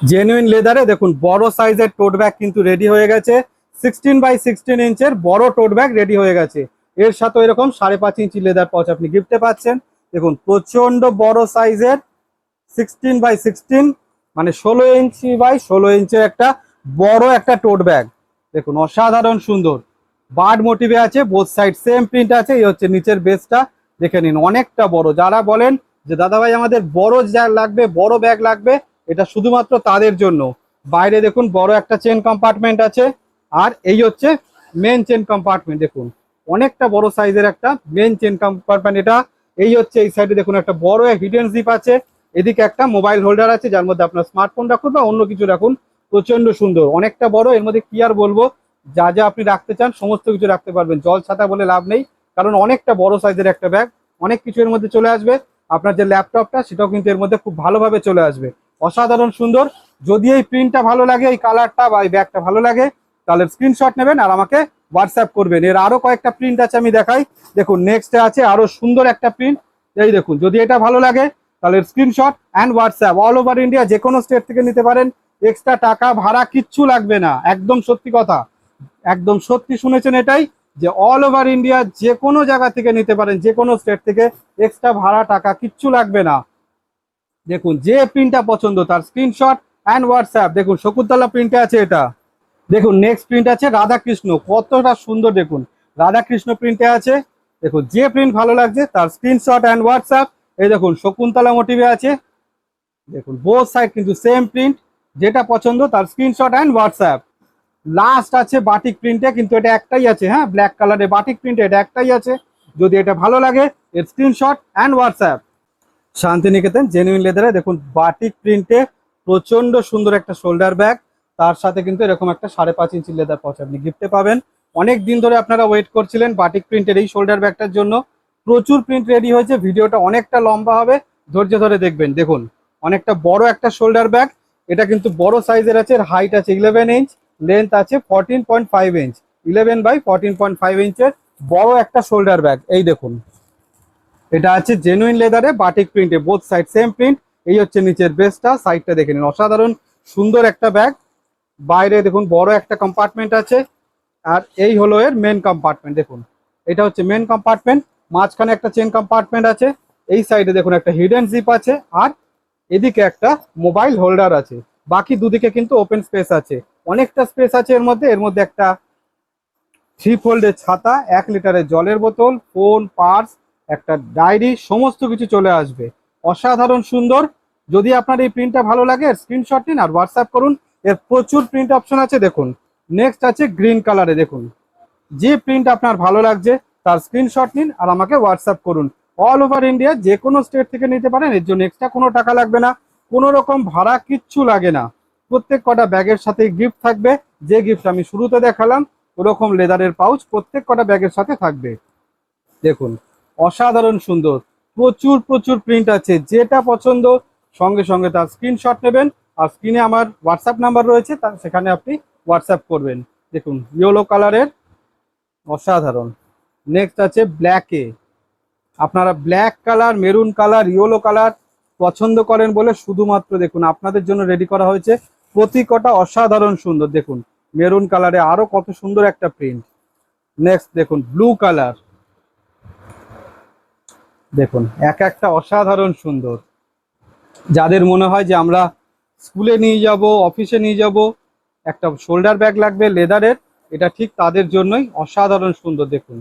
Genuine লেদারে দেখুন বড় সাইজের টোট ব্যাগ কিন্তু রেডি হয়ে গেছে। 16x16 ইঞ্চের বড় টোট ব্যাগ রেডি হয়ে গেছে। এর সাথে এরকম 5.5 ইঞ্চি লেদার পাউচ আপনি গিফটে পাচ্ছেন। দেখুন প্রচন্ড বড় সাইজের 16x16 মানে 16 ইঞ্চি বাই 16 ইঞ্চের একটা বড় একটা টোট ব্যাগ। দেখুন অসাধারণ সুন্দর বার্ড মোটিভে আছে, বোথ সাইড সেম প্রিন্ট আছে। এই হচ্ছে নিচের বেসটা, দেখে নিন অনেকটা বড়। যারা বলেন যে দাদা ভাই আমাদের বড় ব্যাগ লাগবে, বড় ব্যাগ লাগবে, এটা শুধুমাত্র তাদের জন্য। বাইরে দেখুন বড় একটা চেন কম্পার্টমেন্ট আছে, আর এই হচ্ছে মেন চেন কম্পার্টমেন্ট। দেখুন অনেকটা বড় সাইজের একটা মেন চেন কম্পার্টমেন্ট এটা। এই হচ্ছে এই সাইডে দেখুন একটা বড় হিডেন জিপ আছে। এদিকে একটা মোবাইল হোল্ডার আছে, যার মধ্যে আপনার স্মার্টফোন রাখুন বা অন্য কিছু রাখুন। প্রচন্ড সুন্দর, অনেকটা বড়। এর মধ্যে কি আর বলবো, যা যা আপনি রাখতে চান সমস্ত কিছু রাখতে পারবেন। জল ছাতা বলে লাভ নেই, কারণ অনেকটা বড় সাইজের একটা ব্যাগ। অনেক কিছু এর মধ্যে চলে আসবে। আপনার যে ল্যাপটপটা সেটাও কিন্তু এর মধ্যে খুব ভালোভাবে চলে আসবে। অসাধারণ সুন্দর। যদি এই প্রিন্টটা ভালো লাগে, এই কালারটা বা এই ব্যাগটা ভালো লাগে, তাহলে স্ক্রিনশট নেবেন আর আমাকে হোয়াটসঅ্যাপ করবেন। এর আরো কয়েকটা প্রিন্ট আছে, আমি দেখাই। দেখুন নেক্সটে আছে আরো সুন্দর একটা প্রিন্ট। এই দেখুন, যদি এটা ভালো লাগে তাহলে screenshot and WhatsApp. All over India যে কোনো স্টেট থেকে নিতে পারেন। এক্সট্রা টাকা ভাড়া কিচ্ছু লাগবে না, একদম সত্যি কথা। একদম সত্যি শুনেছেন এটাই, যে অল ওভার ইন্ডিয়া যে কোনো জায়গা থেকে নিতে পারেন, যে কোনো স্টেট থেকে। এক্সট্রা ভাড়া টাকা কিচ্ছু লাগবে না। দেখুন যে প্রিন্টটা পছন্দ তার স্ক্রিনশট অ্যান্ড হোয়াটসঅ্যাপ। দেখুন শকুন্তলা প্রিন্টে আছে এটা। দেখুন নেক্সট প্রিন্ট আছে রাধাকৃষ্ণ, কতটা সুন্দর। দেখুন রাধাকৃষ্ণ প্রিন্টে আছে। দেখুন যে প্রিন্ট ভালো লাগছে তার স্ক্রিনশট অ্যান্ড হোয়াটসঅ্যাপ। এই দেখুন শকুন্তলা মোটিভে আছে। দেখুন বোথ সাইড কিন্তু সেম প্রিন্ট। যেটা পছন্দ তার স্ক্রিনশট অ্যান্ড হোয়াটসঅ্যাপ। লাস্ট আছে বাটিক প্রিন্টে, কিন্তু এটা একটাই আছে। হ্যাঁ, ব্ল্যাক কালারের বাটিক প্রিন্টে এটা একটাই আছে। যদি এটা ভালো লাগে এর screenshot and WhatsApp. Santiniketan genuine লেদারে দেখুন বাটিক প্রিন্টে প্রচন্ড সুন্দর একটা শোল্ডার ব্যাগ। তার সাথে কিন্তু এরকম একটা 5.5 ইঞ্চি লেদার পাউচ আপনি গিফটে পাবেন। অনেক দিন ধরে আপনারা ওয়েট করছিলেন বাটিক প্রিন্টের এই শোল্ডার ব্যাগটার জন্য। প্রচুর প্রিন্ট রেডি হয়েছে, ভিডিওটা অনেকটা লম্বা হবে, ধৈর্য ধরে দেখবেন। দেখুন অনেকটা বড় একটা শোল্ডার ব্যাগ। এটা কিন্তু বড় সাইজের আছে, এর হাইট আছে 11 ইঞ্চ, লেন্থ আছে 14.5 ইঞ্চ। 11 বাই 14.5 ইঞ্চের বড় একটা শোল্ডার ব্যাগ। এই দেখুন এটা আছে জেনুইন লেদারে বাটিক প্রিন্টে, বোথ সাইড সেম প্রিন্ট। এই হচ্ছে নিচের বেসটা, সাইডটা দেখে নিন। অসাধারণ সুন্দর একটা ব্যাগ। বাইরে দেখুন বড় একটা কম্পার্টমেন্ট আছে, আর এই হলো এর মেন কম্পার্টমেন্ট। দেখুন এটা হচ্ছে মেন কম্পার্টমেন্ট। মাঝখানে একটা চেন কম্পার্টমেন্ট আছে। এই সাইডে দেখুন একটা হিডেন জিপ আছে, আর এদিকে একটা মোবাইল হোল্ডার আছে। বাকি দুদিকে কিন্তু ওপেন স্পেস আছে, অনেকটা স্পেস আছে এর মধ্যে। এর মধ্যে একটা 3 ফোল্ডের ছাতা, 1 লিটারের জলের বোতল, ফোন, পার্স, একটা ডায়েরি, সমস্ত কিছু চলে আসবে। অসাধারণ সুন্দর। যদি আপনার এই প্রিন্টটা ভালো লাগে স্ক্রিনশট নিন আর হোয়াটসঅ্যাপ করুন। এর প্রচুর প্রিন্ট অপশন আছে। দেখুন নেক্সট আছে গ্রিন কালারে। দেখুন যে প্রিন্ট আপনার ভালো লাগছে তার স্ক্রিনশট নিন আর আমাকে হোয়াটসঅ্যাপ করুন। অল ওভার ইন্ডিয়া যে কোনো স্টেট থেকে নিতে পারেন, এর জন্য এক্সট্রা কোনো টাকা লাগবে না, কোনো রকম ভাড়া কিচ্ছু লাগে না। প্রত্যেক কটা ব্যাগের সাথে গিফট থাকবে। যে গিফট আমি শুরুতে দেখালাম ওরকম লেদারের পাউচ প্রত্যেক কটা ব্যাগের সাথে থাকবে। দেখুন অসাধারণ সুন্দর, প্রচুর প্রচুর প্রিন্ট আছে। যেটা পছন্দ সঙ্গে সঙ্গে তার স্ক্রিনশট নেবেন, আর স্ক্রিনে আমার হোয়াটসঅ্যাপ নাম্বার রয়েছে, সেখানে আপনি হোয়াটসঅ্যাপ করবেন। দেখুন ইয়েলো কালারের, অসাধারণ। নেক্সট আছে ব্ল্যাকে। আপনারা black colour, maroon colour, yellow colour পছন্দ করেন বলে শুধুমাত্র দেখুন আপনাদের জন্য রেডি করা হয়েছে। প্রতি কটা অসাধারণ সুন্দর। দেখুন মেরুন কালারে আরো কত সুন্দর একটা প্রিন্ট। নেক্সট দেখুন ব্লু কালার। দেখুন এক একটা অসাধারণ সুন্দর। যাদের মনে হয় যে আমরা স্কুলে নিয়ে যাব, অফিসে নিয়ে যাব, একটা শোল্ডার ব্যাগ লাগবে লেদারের, এটা ঠিক তাদের জন্যই। অসাধারণ সুন্দর। দেখুন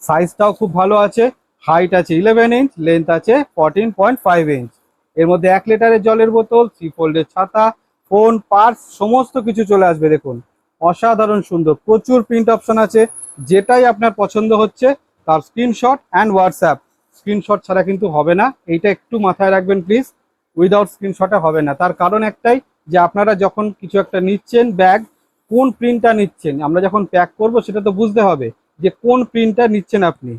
সাইজটাও খুব ভালো আছে। হাইট আছে 11 ইঞ্চ, লেন্থ আছে 14.5 ইঞ্চ। এর মধ্যে 1 লিটারের জলের বোতল, 3 ফোল্ডের ছাতা, ফোন, পার্স, সমস্ত কিছু চলে আসবে। দেখুন অসাধারণ সুন্দর। প্রচুর প্রিন্ট অপশন আছে। যেটাই আপনার পছন্দ হচ্ছে তার স্ক্রিনশট অ্যান্ড হোয়াটসঅ্যাপ। স্ক্রিনশট ছাড়া কিন্তু হবে না, এইটা একটু মাথায় রাখবেন প্লিজ। উইদাউট স্ক্রিনশটে হবে না। তার কারণ একটাই, যে আপনারা যখন কিছু একটা নিচ্ছেন ব্যাগ, কোন প্রিন্টটা নিচ্ছেন, আমরা যখন প্যাক করব সেটা তো বুঝতে হবে যে কোন প্রিন্টটা নিচ্ছেন আপনি।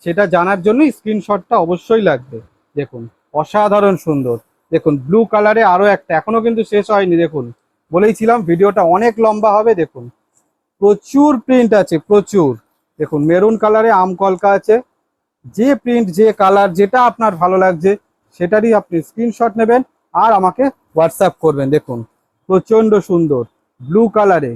সেটা জানার জন্যই স্ক্রিনশটটা অবশ্যই লাগবে। দেখুন অসাধারণ সুন্দর। দেখুন ব্লু কালারে আরো একটা, এখনো কিন্তু শেষ হয়নি। দেখুন বলেইছিলাম ভিডিওটা অনেক লম্বা হবে। দেখুন প্রচুর প্রিন্ট আছে, প্রচুর। দেখুন মেরুন কালারে আম কলকা আছে। যে প্রিন্ট, যে কালার, যেটা আপনার ভালো লাগছে সেটারই আপনি স্ক্রিনশট নেবেন আর আমাকে হোয়াটসঅ্যাপ করবেন। দেখুন প্রচন্ড সুন্দর ব্লু কালারে,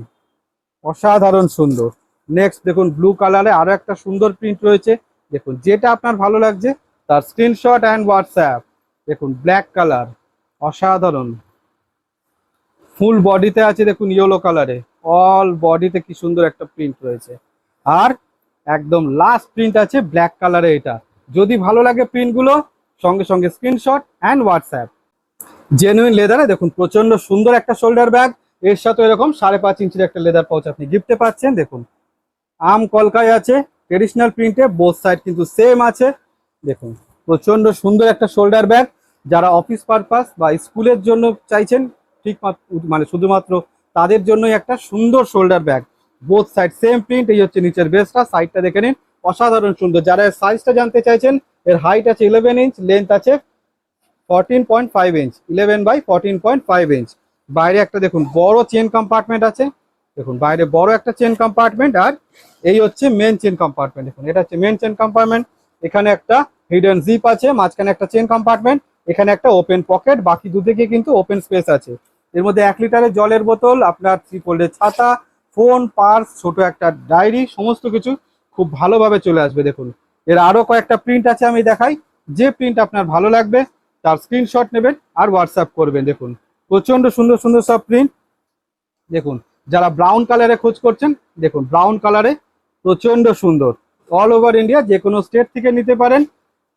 অসাধারণ সুন্দর। নেক্সট দেখুন ব্লু কালারে আরো একটা সুন্দর প্রিন্ট রয়েছে। দেখুন যেটা আপনার ভালো লাগছে তার স্ক্রিনশট অ্যান্ড হোয়াটসঅ্যাপ। দেখুন ব্ল্যাক কালার, অসাধারণ। ফুল বডিতে আছে দেখুন ইয়েলো কালারে, অল বডিতে কি সুন্দর একটা প্রিন্ট রয়েছে। আর একদম লাস্ট প্রিন্ট আছে ব্ল্যাক কালারে। এটা যদি ভালো লাগে প্রিন্টগুলো সঙ্গে সঙ্গে স্ক্রিনশট অ্যান্ড হোয়াটসঅ্যাপ। জেনুইন লেদারে দেখুন প্রচন্ড সুন্দর একটা শোল্ডার ব্যাগ, এর সাথে এরকম 5.5 ইঞ্চির একটা লেদার পাউচ আপনি গিফটে পাচ্ছেন। দেখুন আম কলকায় আছে, ট্রেডিশনাল প্রিন্টে, বোথ সাইড কিন্তু সেম আছে। দেখুন প্রচন্ড সুন্দর একটা শোল্ডার ব্যাগ, যারা অফিস পারপাস বা স্কুলের জন্য চাইছেন ঠিক মানে শুধুমাত্র তাদের জন্যই একটা সুন্দর shoulder bag. Both side same print. এই হচ্ছে নিচের বেসটা, সাইডটা দেখে নিন, অসাধারণ সুন্দর। যারা এর সাইজটা জানতে চাইছেন, এর হাইট আছে 11 ইঞ্চ, লেন্থ আছে 14.5 ইঞ্চ, 11/14.5 ইঞ্চ। বাইরে একটা দেখুন বড় চেন কম্পার্টমেন্ট আছে। দেখুন বাইরে বড় একটা চেন কম্পার্টমেন্ট, আর এই হচ্ছে মেন চেন কম্পার্টমেন্ট। দেখুন এটা হচ্ছে মেন চেন কম্পার্টমেন্ট। এখানে একটা হিডেন জিপ আছে, মাঝখানে একটা চেন কম্পার্টমেন্ট, এখানে একটা ওপেন পকেট, বাকি দুদিকে কিন্তু ওপেন স্পেস আছে। এর মধ্যে 1 লিটারের জলের বোতল, আপনার 3 ফোল্ডের ছাতা, ফোন, পার্স, ছোট একটা ডায়েরি, সমস্ত কিছু খুব ভালোভাবে চলে আসবে। দেখুন এর আরো কয়েকটা প্রিন্ট আছে, আমি দেখাই। যে প্রিন্ট আপনার ভালো লাগবে তার স্ক্রিনশট নেবেন আর হোয়াটসঅ্যাপ করবেন। দেখুন প্রচন্ড সুন্দর সুন্দর সব প্রিন্ট। দেখুন যারা ব্রাউন কালারে খোঁজ করছেন, দেখুন ব্রাউন কালারে প্রচন্ড সুন্দর। অল ওভার ইন্ডিয়া যে কোনো স্টেট থেকে নিতে পারেন,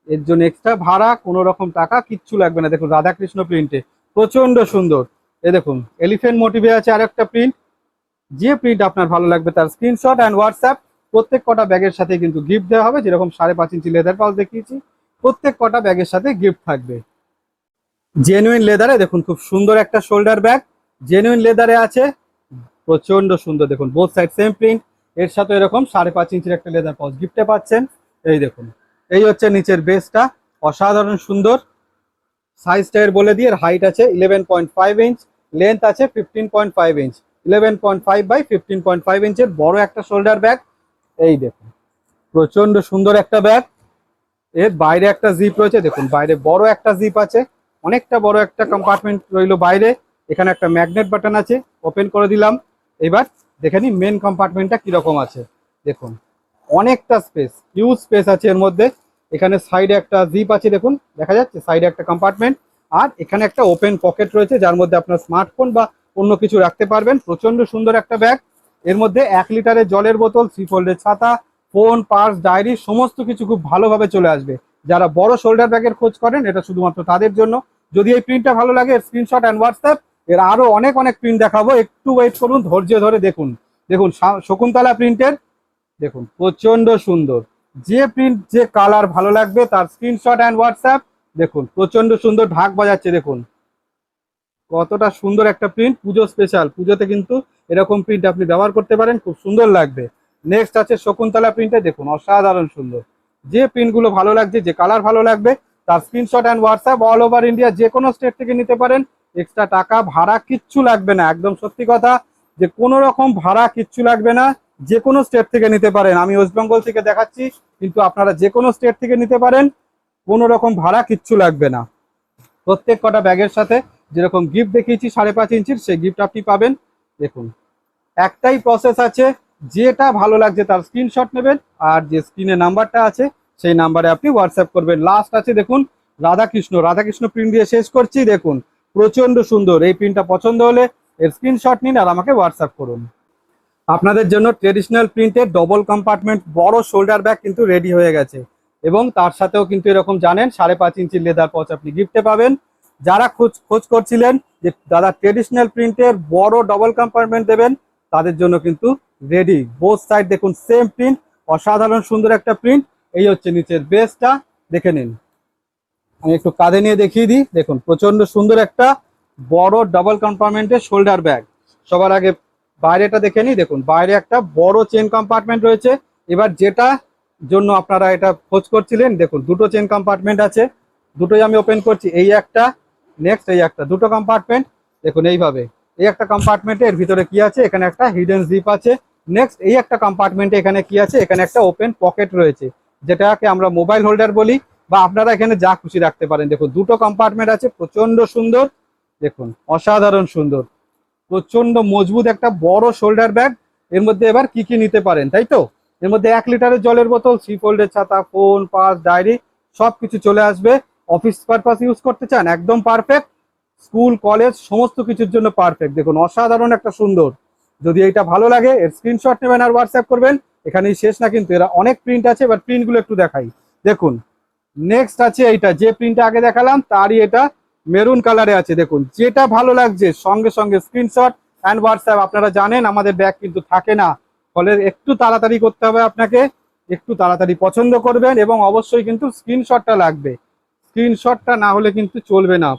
এর জন্য এক্সট্রা ভাড়া কোনো রকম টাকা কিচ্ছু লাগবে না। দেখুন রাধাকৃষ্ণ প্রিন্টে প্রচন্ড সুন্দর। এ দেখুন এলিফেন্ট মোটিভে আছে আর একটা প্রিন্ট। যে প্রিন্ট আপনার ভালো লাগবে তার স্ক্রিনশট অ্যান্ড হোয়াটসঅ্যাপ। প্রত্যেক কটা ব্যাগের সাথে কিন্তু গিফট দেওয়া হবে, যেরকম 5.5 ইঞ্চি লেদার পাউচ দেখিয়েছি, প্রত্যেক কটা ব্যাগের সাথে গিফট থাকবে। জেনুইন লেদারে দেখুন খুব সুন্দর একটা শোল্ডার ব্যাগ, জেনুইন লেদারে আছে, প্রচন্ড সুন্দর। দেখুন বোথ সাইড সেম প্রিন্ট, এর সাথে এরকম 5.5 ইঞ্চির একটা লেদার পাউচ গিফটে পাচ্ছেন। এই দেখুন এই হচ্ছে নিচের বেসটা, অসাধারণ সুন্দর। সাইজটা এর বলে দিয়ে, হাইট আছে 11.5 ইঞ্চ, লেন্থ আছে 15.5 ইঞ্চ, 11.5/15.5 ইঞ্চের বড় একটা শোল্ডার ব্যাগ। এই দেখুন প্রচন্ড সুন্দর একটা ব্যাগ। এর বাইরে একটা জিপ রয়েছে, দেখুন বাইরে বড় একটা জিপ আছে, অনেকটা বড় একটা কম্পার্টমেন্ট রইলো বাইরে। এখানে একটা ম্যাগনেট বাটন আছে, ওপেন করে দিলাম। এবার দেখে নিন মেন কম্পার্টমেন্টটা কিরকম আছে। দেখুন অনেকটা স্পেস, হিউজ স্পেস আছে এর মধ্যে। এখানে সাইডে একটা জিপ আছে, দেখুন দেখা যাচ্ছে সাইডে একটা কম্পার্টমেন্ট, আর এখানে একটা ওপেন পকেট রয়েছে যার মধ্যে আপনার স্মার্টফোন বা অন্য কিছু রাখতে পারবেন। প্রচন্ড সুন্দর একটা ব্যাগ। এর মধ্যে 1 লিটারের জলের বোতল, 3 ফোল্ডের ছাতা, ফোন, পার্স, ডায়েরি, সমস্ত কিছু খুব ভালোভাবে চলে আসবে। যারা বড় শোল্ডার ব্যাগের খোঁজ করেন, এটা শুধুমাত্র তাদের জন্য। যদি এই প্রিন্টটা ভালো লাগে, এর স্ক্রিনশট অ্যান্ড হোয়াটসঅ্যাপ। এর আরো অনেক অনেক প্রিন্ট দেখাবো, একটু ওয়েট করুন, ধৈর্য ধরে দেখুন। দেখুন শকুন্তলা প্রিন্টের, দেখুন প্রচন্ড সুন্দর। যে প্রিন্ট যে কালার ভালো লাগবে তার স্ক্রিনশট অ্যান্ড হোয়াটসঅ্যাপ। দেখুন প্রচন্ড সুন্দর ঢাক বাজাচ্ছে, দেখুন কতটা সুন্দর একটা প্রিন্ট। পুজো স্পেশাল, পুজোতে কিন্তু এরকম প্রিন্ট আপনি ব্যবহার করতে পারেন, খুব সুন্দর লাগবে। নেক্সট আছে শকুন্তলা প্রিন্টে, দেখুন অসাধারণ সুন্দর। যে প্রিন্টগুলো ভালো লাগছে, যে কালার ভালো লাগবে তার screenshot and WhatsApp. All over India যে কোনো স্টেট থেকে নিতে পারেন, এক্সট্রা টাকা ভাড়া কিচ্ছু লাগবে না। একদম সত্যি কথা, যে কোনো রকম ভাড়া কিচ্ছু লাগবে না, যে কোনো স্টেট থেকে নিতে পারেন। আমি ওয়েস্ট বেঙ্গল থেকে দেখাচ্ছি, কিন্তু আপনারা যে কোনো স্টেট থেকে নিতে পারেন, কোনো রকম ভাড়া কিচ্ছু লাগবে না। প্রত্যেক কটা ব্যাগের সাথে যেরকম গিফট দেখিয়েছি 5.5 ইঞ্চির, সেই গিফট আপনি পাবেন। দেখুন একটাই প্রসেস আছে, যেটা ভালো লাগছে তার স্ক্রিনশট নেবেন, আর যে স্ক্রিনে নাম্বারটা আছে সেই নাম্বারে আপনি হোয়াটসঅ্যাপ করবেন। লাস্ট আছে দেখুন রাধাকৃষ্ণ, রাধাকৃষ্ণ প্রিন্ট দিয়ে শেষ করছি। দেখুন প্রচন্ড সুন্দর। এই প্রিন্টটা পছন্দ হলে এর স্ক্রিনশট নিন আর আমাকে হোয়াটসঅ্যাপ করুন। আপনাদের জন্য ট্রেডিশনাল প্রিন্টের ডবল কম্পার্টমেন্ট বড় শোল্ডার ব্যাগ কিন্তু রেডি হয়ে গেছে, এবং তার সাথেও কিন্তু এরকম জানেন 5.5 ইঞ্চির লেদার পাউচ আপনি গিফটে পাবেন। যারা খোঁজ করছিলেন যে দাদা ট্রেডিশনাল প্রিন্টের বড় ডবল কম্পার্টমেন্ট দেবেন, তাদের জন্য কিন্তু রেডি। বোথ সাইড দেখুন সেম প্রিন্ট, অসাধারণ সুন্দর একটা প্রিন্ট। এই হচ্ছে নিচের বেসটা, দেখে নিন। আমি একটু কাঁধে নিয়ে দেখিয়ে দিই। দেখুন প্রচন্ড সুন্দর একটা বড় ডাবল কম্পার্টমেন্টের শোল্ডার ব্যাগ। সবার আগে বাইরেটা দেখে নিই। দেখুন বাইরে একটা বড় চেন কম্পার্টমেন্ট রয়েছে। এবার যেটা জন্য আপনারা এটা খোঁজ করছিলেন, দেখুন দুটো চেন কম্পার্টমেন্ট আছে, দুটোই আমি ওপেন করছি। এই একটা, নেক্সট এই একটা, দুটো কম্পার্টমেন্ট। দেখুন এইভাবে এই একটা কম্পার্টমেন্টে এর ভিতরে কি আছে, এখানে একটা হিডেন জিপ আছে। নেক্সট এই একটা কম্পার্টমেন্টে এখানে কি আছে, এখানে একটা ওপেন পকেট রয়েছে, যেটাকে আমরা মোবাইল হোল্ডার বলি, বা আপনারা এখানে যা খুশি রাখতে পারেন। দেখুন দুটো কম্পার্টমেন্ট আছে, প্রচন্ড সুন্দর। দেখুন অসাধারণ সুন্দর, প্রচন্ড মজবুত একটা বড় শোল্ডার ব্যাগ। এর মধ্যে এবার কি কি নিতে পারেন, তাই তো? এর মধ্যে 1 লিটারের জলের বোতল, 3 ফোল্ডের ছাতা, ফোন, পার্স, ডায়েরি সবকিছু চলে আসবে। অফিস পারপাস ইউজ করতে চান, একদম পারফেক্ট। স্কুল কলেজ সমস্ত কিছুর জন্য পারফেক্ট। দেখুন অসাধারণ একটা সুন্দর। যদি এইটা ভালো লাগে এর স্ক্রিনশট নেবেন আর হোয়াটসঅ্যাপ করবেন। এখানেই শেষ না কিন্তু, এরা অনেক প্রিন্ট আছে, এবার প্রিন্টগুলো একটু দেখাই। দেখুন নেক্সট আছে এইটা, যে প্রিন্টটা আগে দেখালাম তারই এটা মেরুন কালারে আছে। দেখুন যেটা ভালো লাগছে সঙ্গে সঙ্গে স্ক্রিনশট অ্যান্ড হোয়াটসঅ্যাপ। আপনারা জানেন আমাদের ব্যাগ কিন্তু থাকে না, ফলে একটু তাড়াতাড়ি করতে হবে আপনাকে, একটু তাড়াতাড়ি পছন্দ করবেন এবং অবশ্যই কিন্তু স্ক্রিনশটটা লাগবে। স্ক্রিনশটটা না হলে কিন্তু চলবে না।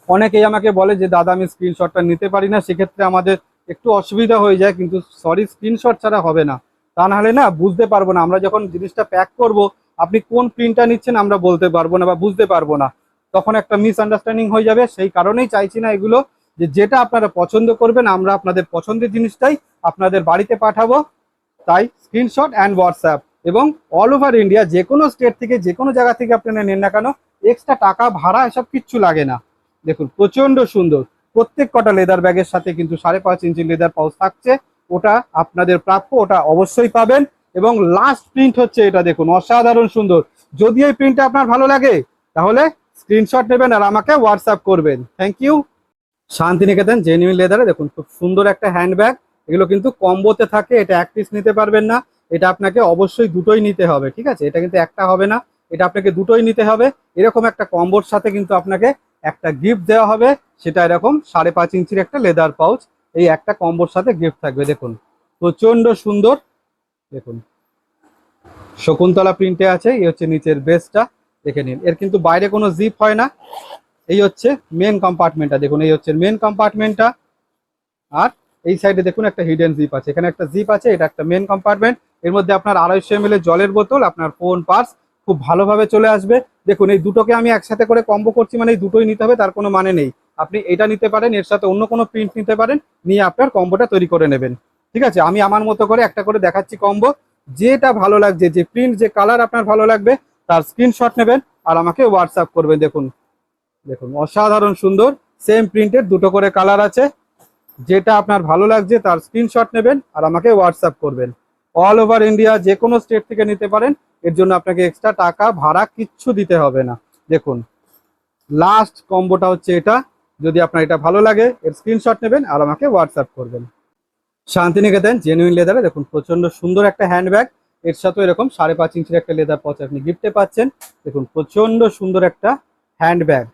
অনেকেই আমাকে বলে যে দাদা আমি স্ক্রিনশটটা নিতে পারি না, সেক্ষেত্রে আমাদের একটু অসুবিধা হয়ে যায়, কিন্তু সরি স্ক্রিনশট ছাড়া হবে না। তা নাহলে না বুঝতে পারবো না, আমরা যখন জিনিসটা প্যাক করব আপনি কোন প্রিন্টটা নিচ্ছেন আমরা বলতে পারবো না বা বুঝতে পারবো না, তখন একটা মিসআন্ডারস্ট্যান্ডিং হয়ে যাবে। সেই কারণেই চাইছি না এগুলো, যে যেটা আপনারা পছন্দ করবেন আমরা আপনাদের পছন্দের জিনিসটাই আপনাদের বাড়িতে পাঠাবো। তাই স্ক্রিনশট অ্যান্ড হোয়াটসঅ্যাপ, এবং অল ওভার ইন্ডিয়া যে কোনো স্টেট থেকে যে কোনো জায়গা থেকে আপনারা নেন না কেন, এক্সট্রা টাকা ভাড়া এসব কিচ্ছু লাগে না। দেখুন প্রচন্ড সুন্দর, প্রত্যেক কটা লেদার ব্যাগের সাথে কিন্তু 5.5 ইঞ্চি লেদার পাউচ থাকছে, ওটা আপনাদের প্রাপ্য, ওটা অবশ্যই পাবেন। এবং লাস্ট প্রিন্ট হচ্ছে এটা, দেখুন অসাধারণ সুন্দর। যদি এই প্রিন্টটা আপনার ভালো লাগে তাহলে স্ক্রিনশট নেবেন আর আমাকে হোয়াটসঅ্যাপ করবেন। Thank you. শান্তিনিকেতন জেনুইন লেদারে দেখুন খুব সুন্দর একটা হ্যান্ডব্যাগ। এগুলো কিন্তু কম্বোতে থাকে, এটা এক পিস নিতে পারবেন না, এটা আপনাকে অবশ্যই দুটোই নিতে হবে, ঠিক আছে? এটা কিন্তু একটা হবে না, এটা আপনাকে দুটোই নিতে হবে। এরকম একটা কম্বোর সাথে কিন্তু আপনাকে একটা গিফট দেওয়া হবে, সেটা এরকম 5.5 ইঞ্চির একটা লেদার পাউচ এই একটা কম্বোর সাথে গিফট থাকবে। দেখুন প্রচন্ড সুন্দর। দেখুন শকুন্তলা প্রিন্টে আছে, এই হচ্ছে নিচের বেসটা, দেখে নিন। এর কিন্তু বাইরে কোনো জিপ হয় না। এই হচ্ছে মেন কম্পার্টমেন্টটা, দেখুন এই হচ্ছে মেন কম্পার্টমেন্টটা। আর এই সাইডে দেখুন একটা হিডেন জিপ আছে, এখানে একটা জিপ আছে, এটা একটা মেন কম্পার্টমেন্ট। এর মধ্যে আপনার 250 ml জলের বোতল, আপনার ফোন, পার্স খুব ভালোভাবে চলে আসবে। দেখুন এই দুটোকে আমি একসাথে করে কম্বো করছি, মানে এই দুটোই নিতে হবে তার কোনো মানে নেই। আপনি এটা নিতে পারেন, এর সাথে অন্য কোনো প্রিন্ট নিতে পারেন, নিয়ে আপনার কম্বোটা তৈরি করে নেবেন, ঠিক আছে? আমি আমার মতো করে একটা করে দেখাচ্ছি কম্বো। যেটা ভালো লাগছে, যে প্রিন্ট যে কালার আপনার ভালো লাগবে তার স্ক্রিনশট নেবেন আর আমাকে হোয়াটসঅ্যাপ করবেন। দেখুন দেখুন অসাধারণ সুন্দর, সেম প্রিন্টের দুটো করে কালার আছে। যেটা আপনার ভালো লাগছে তার স্ক্রিনশট নেবেন আর আমাকে হোয়াটসঅ্যাপ করবেন। অল ওভার ইন্ডিয়া যে কোনো স্টেট থেকে নিতে পারেন, এর জন্য আপনাকে এক্সট্রা টাকা ভাড়া কিচ্ছু দিতে হবে না। দেখুন লাস্ট কম্বোটা হচ্ছে এটা, যদি আপনার এটা ভালো লাগে এর স্ক্রিনশট নেবেন আর আমাকে হোয়াটসঅ্যাপ করবেন। শান্তিনিকেতন জেনুইন লেদারে দেখুন প্রচন্ড সুন্দর একটা হ্যান্ডব্যাগ, এর সাথে এরকম 5.5 ইঞ্চির একটা লেদার পাউচ আপনি গিফটে পাচ্ছেন। দেখুন প্রচন্ড সুন্দর একটা হ্যান্ডব্যাগ।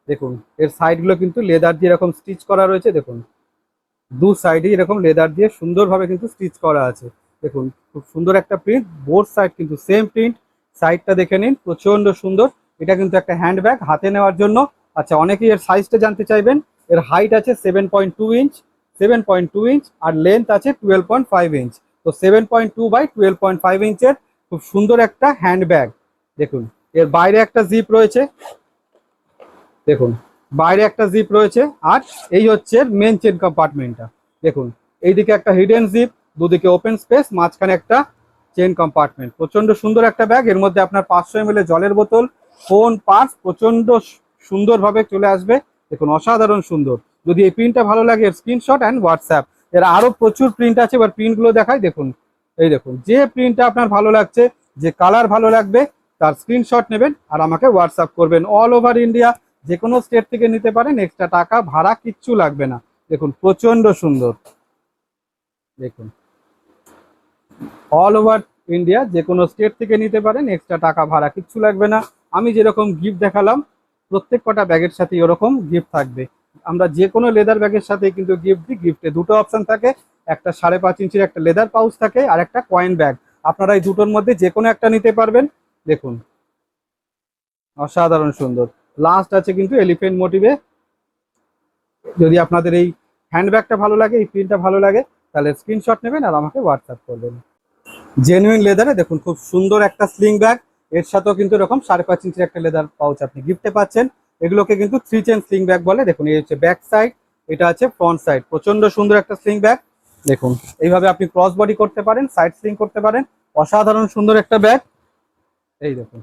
দেখুন এর সাইডগুলো কিন্তু লেদার দিয়ে এরকম স্টিচ করা রয়েছে। দেখুন দু সাইডে এরকম লেদার দিয়ে সুন্দরভাবে কিন্তু স্টিচ করা আছে। দেখুন খুব সুন্দর একটা প্রিন্ট, বোথ সাইড কিন্তু সেম প্রিন্ট। সাইডটা দেখে নিন, প্রচন্ড সুন্দর। এটা কিন্তু একটা হ্যান্ডব্যাগ হাতে নেওয়ার জন্য। আচ্ছা অনেকেই এর সাইজটা জানতে চাইবেন। এর হাইট আছে 7.2 ইঞ্চ, 7.2 ইঞ্চ, আর লেন্থ আছে 12.5 ইঞ্চ। তো 7.2 বাই 12.5 ইঞ্চের খুব সুন্দর একটা হ্যান্ডব্যাগ। দেখুন এর বাইরে একটা জিপ রয়েছে, দেখুন বাইরে একটা জিপ রয়েছে, আর এই হচ্ছে মেন চেন কম্পার্টমেন্টটা। দেখুন এইদিকে একটা হিডেন জিপ, দুদিকে ওপেন স্পেস, মাঝখানে একটা চেন কম্পার্টমেন্ট। প্রচন্ড সুন্দর একটা ব্যাগ। এর মধ্যে আপনার 500 ml জলের বোতল, ফোন, পার্স প্রচন্ড সুন্দরভাবে চলে আসবে। দেখুন অসাধারণ সুন্দর। যদি এই প্রিন্টটা ভালো লাগে এর স্ক্রিনশট অ্যান্ড হোয়াটসঅ্যাপ। এর আরো প্রচুর প্রিন্ট আছে, এবার প্রিন্টগুলো দেখাই। দেখুন এই দেখুন, যে প্রিন্টটা আপনার ভালো লাগছে, যে কালার ভালো লাগবে তার স্ক্রিনশট নেবেন আর আমাকে হোয়াটসঅ্যাপ করবেন। অল ওভার ইন্ডিয়া যে কোনো স্টেট থেকে নিতে পারেন, এক্সট্রা টাকা ভাড়া কিচ্ছু লাগবে না। দেখুন প্রচন্ড সুন্দর। দেখুন অল ওভার ইন্ডিয়া যে কোনো স্টেট থেকে নিতে পারেন, এক্সট্রা টাকা ভাড়া কিচ্ছু লাগবে না। আমি যেরকম গিফট দেখালাম প্রত্যেক কটা ব্যাগের সাথে ওরকম গিফট থাকবে। আমরা যে কোনো লেদার ব্যাগের সাথে কিন্তু গিফট দিই। গিফটে দুটো অপশন থাকে, একটা 5.5 ইঞ্চির একটা লেদার পাউচ থাকে, আর একটা কয়েন ব্যাগ। আপনারা এই দুটোর মধ্যে যে কোনো একটা নিতে পারবেন। দেখুন অসাধারণ সুন্দর। লাস্ট আছে কিন্তু এলিফেন্ট মোটিভে। যদি আপনাদের এই হ্যান্ডব্যাগটা ভালো লাগে, এই প্রিন্টটা ভালো লাগে, তাহলে স্ক্রিনশট নেবেন আর আমাকে হোয়াটসঅ্যাপ করবেন। জেনুইন লেদারে দেখুন খুব সুন্দর একটা স্লিং ব্যাগ, এর সাথেও কিন্তু এরকম 5.5 ইঞ্চির একটা লেদার পাউচ আপনি গিফটে পাচ্ছেন। এগুলোকে কিন্তু 3 চেন স্লিং ব্যাগ বলে। দেখুন এই হচ্ছে ব্যাক সাইড, এটা আছে ফ্রন্ট সাইড। প্রচন্ড সুন্দর একটা স্লিং ব্যাগ। দেখুন এইভাবে আপনি ক্রস বডি করতে পারেন, সাইড স্লিং করতে পারেন। অসাধারণ সুন্দর একটা ব্যাগ। এই দেখুন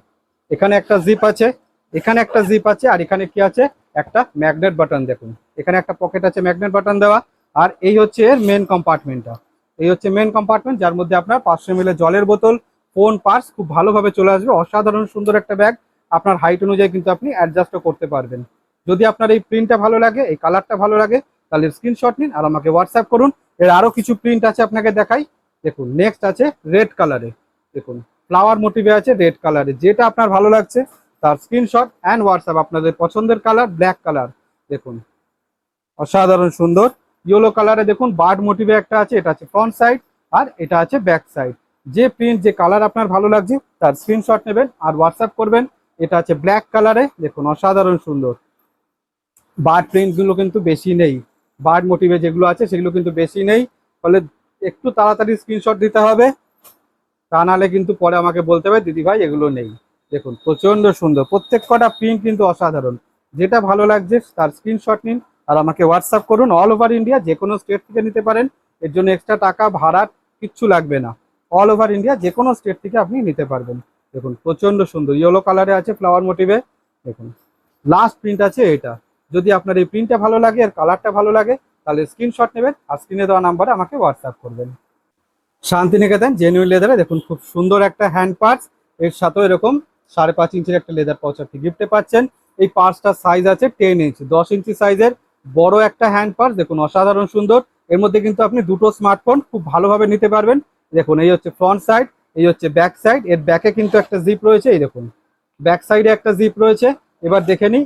এখানে একটা জিপ আছে, এখানে একটা জিপ আছে, আর এখানে কি আছে, একটা ম্যাগনেট বাটন। দেখুন এখানে একটা পকেট আছে, ম্যাগনেট বাটন দেওয়া। আর এই হচ্ছে এর মেন কম্পার্টমেন্টটা। এই হচ্ছে মেন কম্পার্টমেন্ট, যার মধ্যে আপনার 500 ml জলের বোতল, ফোন, পার্স খুব ভালোভাবে চলে আসবে। অসাধারণ সুন্দর একটা ব্যাগ। আপনার হাইট অনুযায়ী কিন্তু আপনি অ্যাডজাস্টও করতে পারবেন। যদি আপনার এই প্রিন্টটা ভালো লাগে, এই কালারটা ভালো লাগে, তাহলে স্ক্রিনশট নিন আর আমাকে হোয়াটসঅ্যাপ করুন। এর আরো কিছু প্রিন্ট আছে, আপনাকে দেখাই। দেখুন নেক্সট আছে রেড কালারে। দেখুন ফ্লাওয়ার মোটিভে আছে রেড কালারে। যেটা আপনার ভালো লাগছে তার স্ক্রিনশট অ্যান্ড হোয়াটসঅ্যাপ। আপনাদের পছন্দের কালার ব্ল্যাক কালার। দেখুন অসাধারণ সুন্দর। ইয়েলো কালারে দেখুন বার্ড মোটিভে একটা আছে, এটা আছে ফ্রন্ট সাইড আর এটা আছে ব্যাক সাইড। যে প্রিন্ট, যে কালার আপনার ভালো লাগছে তার স্ক্রিনশট নেবেন আর হোয়াটসঅ্যাপ করবেন। এটা আছে ব্ল্যাক কালারে। দেখুন অসাধারণ সুন্দর। বার্ড প্রিন্টগুলো কিন্তু বেশি নেই, বার্ড মোটিভে যেগুলো আছে সেগুলো কিন্তু বেশি নেই, ফলে একটু তাড়াতাড়ি স্ক্রিনশট দিতে হবে, তা নাহলে কিন্তু পরে আমাকে বলতে হবে দিদি ভাই এগুলো নেই। দেখুন প্রচন্ড সুন্দর, প্রত্যেক কটা প্রিন্ট কিন্তু অসাধারণ। যেটা ভালো লাগছে তার স্ক্রিনশট নিন আর আমাকে হোয়াটসঅ্যাপ করুন। অল ওভার ইন্ডিয়া যে কোনো স্টেট থেকে নিতে পারেন, এর জন্য এক্সট্রা টাকা ভাড়া কিচ্ছু লাগবে না। অল ওভার ইন্ডিয়া যে কোনো স্টেট থেকে আপনি নিতে পারবেন। দেখুন প্রচন্ড সুন্দর, ইয়েলো কালারে আছে ফ্লাওয়ার মোটিভে। দেখুন লাস্ট প্রিন্ট আছে এটা। যদি আপনার এই প্রিন্টটা ভালো লাগে আর কালারটা ভালো লাগে, তাহলে স্ক্রিনশট নেবেন আর স্ক্রিনে দেওয়া নাম্বারে আমাকে হোয়াটসঅ্যাপ করবেন। শান্তিনিকেতন জেনুইন লেদারে দেখুন খুব সুন্দর একটা হ্যান্ড পার্স। এর সাথেও এরকম 5.5 ইঞ্চির একটা লেদার পাউচ আপনি গিফটে পাচ্ছেন। এই পার্সটার সাইজ আছে 10 ইঞ্চ, 10 ইঞ্চি সাইজের বড় একটা হ্যান্ড পার্স। দেখুন অসাধারণ সুন্দর। এর মধ্যে কিন্তু আপনি দুটো স্মার্টফোন খুব ভালোভাবে নিতে পারবেন। দেখুন এই হচ্ছে ফ্রন্ট সাইড, এই হচ্ছে ব্যাক সাইড। এর ব্যাকে কিন্তু একটা জিপ রয়েছে, এই দেখুন ব্যাক সাইডে একটা জিপ রয়েছে। এবার দেখে নিই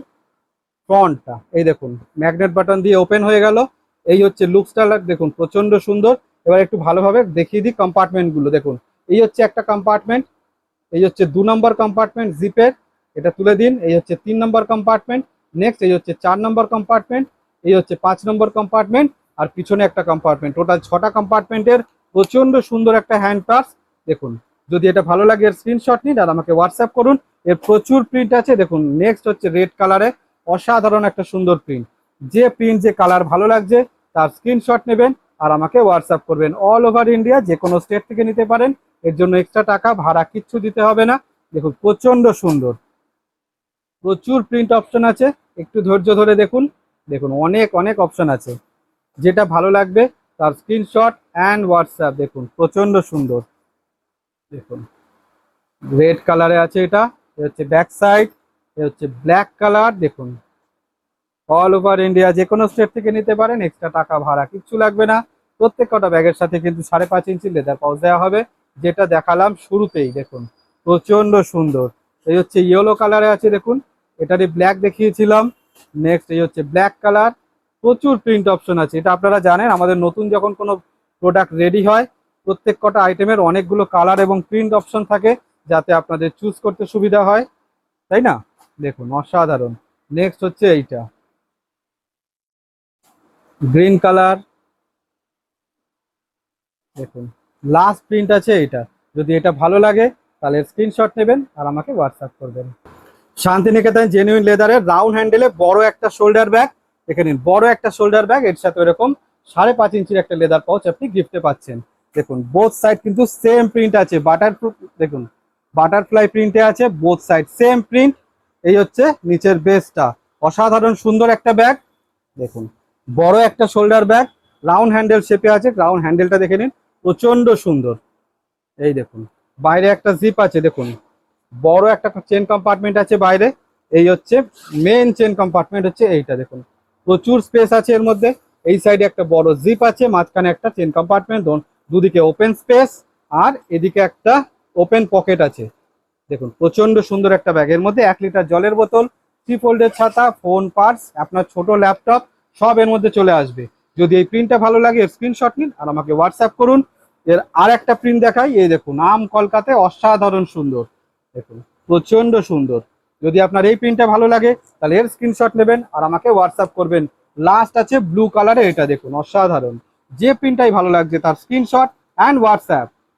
ফ্রন্টটা। এই দেখুন ম্যাগনেট বাটন দিয়ে ওপেন হয়ে গেল। এই হচ্ছে লুকসটা, দেখুন প্রচন্ড সুন্দর। এবার একটু ভালোভাবে দেখিয়ে দিই কম্পার্টমেন্টগুলো। দেখুন এই হচ্ছে একটা কম্পার্টমেন্ট, এই হচ্ছে 2 নম্বর কম্পার্টমেন্ট জিপের, এটা তুলে দিন। এই হচ্ছে 3 নম্বর কম্পার্টমেন্ট। নেক্সট এই হচ্ছে 4 নম্বর কম্পার্টমেন্ট। এই হচ্ছে 5 নম্বর কম্পার্টমেন্ট। আর পিছনে একটা কম্পার্টমেন্ট। টোটাল 6টা কম্পার্টমেন্টের প্রচন্ড সুন্দর একটা হ্যান্ড পার্স। দেখুন যদি এটা ভালো লাগে এর স্ক্রিনশট নিন আর আমাকে হোয়াটসঅ্যাপ করুন। এর প্রচুর প্রিন্ট আছে। দেখুন নেক্সট হচ্ছে রেড কালারে, অসাধারণ একটা সুন্দর প্রিন্ট। যে প্রিন্ট, যে কালার ভালো লাগছে তার স্ক্রিনশট নেবেন আর আমাকে হোয়াটসঅ্যাপ করবেন। অল ওভার ইন্ডিয়া যে কোনো স্টেট থেকে নিতে পারেন, এর জন্য এক্সট্রা টাকা ভাড়া কিচ্ছু দিতে হবে না। দেখুন প্রচন্ড সুন্দর, প্রচুর প্রিন্ট অপশন আছে। একটু ধৈর্য ধরে দেখুন। দেখুন অনেক অনেক অপশন আছে, যেটা ভালো লাগবে তার স্ক্রিনশট অ্যান্ড হোয়াটসঅ্যাপ। দেখুন প্রচন্ড সুন্দর। দেখুন রেড কালারে আছে এটা, এ হচ্ছে ব্যাক সাইড, এ হচ্ছে ব্ল্যাক কালার। দেখুন অল ওভার ইন্ডিয়া যে কোনো স্টেট থেকে নিতে পারেন, এক্সট্রা টাকা ভাড়া কিচ্ছু লাগবে না। প্রত্যেক কটা ব্যাগের সাথে কিন্তু 5.5 ইঞ্চি লেদার পাউচ দেওয়া হবে, যেটা দেখালাম শুরুতেই। দেখুন প্রচন্ড সুন্দর। এই হচ্ছে ইয়েলো কালারে আছে, দেখুন এটারই ব্ল্যাক দেখিয়েছিলাম। নেক্সট এই হচ্ছে ব্ল্যাক কালার। প্রচুর প্রিন্ট অপশন আছে, এটা আপনারা জানেন। আমাদের নতুন যখন কোনো প্রোডাক্ট রেডি হয়, প্রত্যেক কটা আইটেমের অনেকগুলো কালার এবং প্রিন্ট অপশন থাকে, যাতে আপনাদের চুজ করতে সুবিধা হয়, তাই না? দেখুন অসাধারণ। নেক্সট হচ্ছে এইটা গ্রিন কালার। দেখুন লাস্ট প্রিন্ট আছে এটা। যদি এটা ভালো লাগে তাহলে স্ক্রিনশট নেবেন আর আমাকে হোয়াটসঅ্যাপ করবেন। শান্তিনিকেতন জেনুইন লেদারের রাউন্ড হ্যান্ডেলে বড় একটা শোল্ডার ব্যাগ। দেখে নিন বড় একটা শোল্ডার ব্যাগ, এর সাথে এরকম 5.5 ইঞ্চির একটা লেদার পাউচ আপনি গিফটে পাচ্ছেন। দেখুন বোথ সাইড কিন্তু সেম প্রিন্ট আছে, দেখুন বাটারফ্লাই প্রিন্টে আছে, বোথ সাইড সেম প্রিন্ট। এই হচ্ছে নিচের বেসটা। অসাধারণ সুন্দর একটা ব্যাগ। দেখুন বড় একটা শোল্ডার ব্যাগ, রাউন্ড হ্যান্ডেল শেপে আছে। রাউন্ড হ্যান্ডেলটা দেখে নিন, প্রচন্ড সুন্দর। এই দেখুন বাইরে একটা জিপ আছে। দেখুন বড় একটা চেন কম্পার্টমেন্ট আছে বাইরে। এই হচ্ছে মেন চেন কম্পার্টমেন্ট হচ্ছে এইটা। দেখুন প্রচুর স্পেস আছে এর মধ্যে। এই সাইডে একটা বড় জিপ আছে, মাঝখানে একটা চেন কম্পার্টমেন্ট, দুদিকে ওপেন স্পেস, আর এদিকে একটা ওপেন পকেট আছে। দেখুন প্রচন্ড সুন্দর একটা ব্যাগ। এর মধ্যে 1 লিটার জলের বোতল, 3 ফোল্ডের ছাতা, ফোন, পার্স, আপনার ছোট ল্যাপটপ সব এর মধ্যে চলে আসবে। যদি এই প্রিন্টটা ভালো লাগে স্ক্রিনশট নিন আর আমাকে হোয়াটসঅ্যাপ করুন। এর আর একটা প্রিন্ট দেখাই। এই দেখুন আম কলকাতায়, অসাধারণ সুন্দর। দেখুন প্রচন্ড সুন্দর। যদি আপনার এই প্রিন্টটা ভালো লাগে তাহলে এর স্ক্রিনশট নেবেন আর আমাকে হোয়াটসঅ্যাপ করবেন। লাস্ট আছে ব্লু কালারে, এটা দেখুন অসাধারণ। যে প্রিন্টটাই ভালো লাগছে তার স্ক্রিনশট অ্যান্ড হোয়াটসঅ্যাপ।